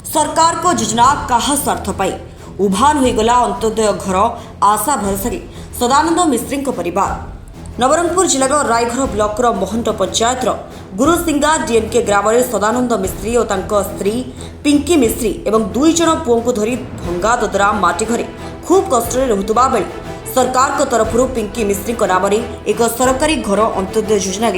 सरकार को योजना कहा स्वार्थ पाई उभान होगला अंत्योदय घर आशा भरोसा सदानंद मिश्री परिवार। नवरंगपुर जिलार रायघर ब्लॉकर मोहंट पंचायतर गुरुसिंगा डीएमके ग्राम में सदानंद मिश्री और स्त्री पिंकी मिश्री एवं 2 जन पुओं को धरी भंगा दोदरा माटी घरे खूब कष्ट रुवा बेले सरकार को तरफ पिंकी मिश्री नाम एक सरकारी घर अंत्योदय योजना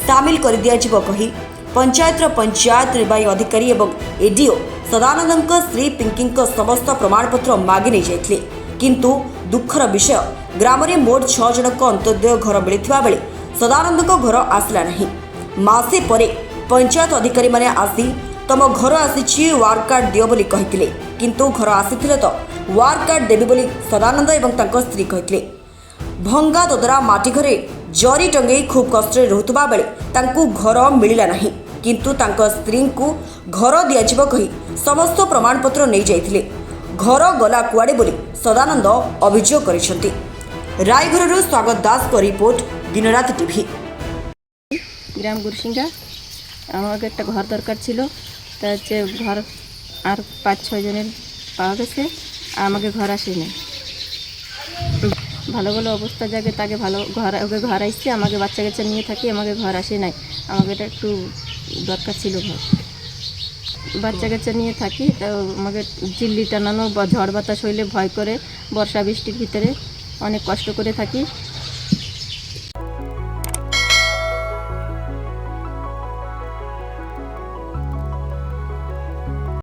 सामिल कर दिया कही पंचायत निर्वाही अधिकारी एवं एडीओ सदानंद स्त्री पिंकी समस्त प्रमाणपत्र मागी नहीं जाते किंतु दुखर विषय ग्राम में मोट 6 जन अंत्योदय घर मिलता बेले सदानंद घर आसला नहीं। मासे परे पंचायत अधिकारी माने आसी तम घर आसी वार्ड कार्ड दियो बोली कहिथिले किंतु घर आसीथिले तो वार्ड कार्ड देबी बोली सदानंद एवं तांको स्त्री कहिथिले। भंगा दोदरा माटी घरे जरी टंगई खूब कष्ट रुवा बेले तांकू घर मिलला नहीं किंतु तांको स्त्री को घर दियाजिबो कही समस्त प्रमाणपत्र नहीं जाइथिले घर गला कुआडे बोली सदानंद अभियोग करिसेंती। रायघररू स्वागत दास को रिपोर्ट दिनरात टीवी। ग्राम गुरसिंगा আমাকে একটা ঘর দরকার ছিল তা হচ্ছে ঘর আর 5-6 জনের পাওয়া গেছে আমাকে ঘর আসেনি ভালো ভালো অবস্থা জায়গায় তাকে ভালো ঘর ওকে ঘর আসছে আমাকে বাচ্চা কাচ্চা নিয়ে থাকি আমাকে ঘর আসে নাই আমাকে এটা একটু দরকার ছিল ঘর বাচ্চা কাচ্চা নিয়ে থাকি তা আমাকে চিল্লি টানানো বা ঝড় বাতাস হইলে ভয় করে বর্ষা বৃষ্টির ভিতরে অনেক কষ্ট করে থাকি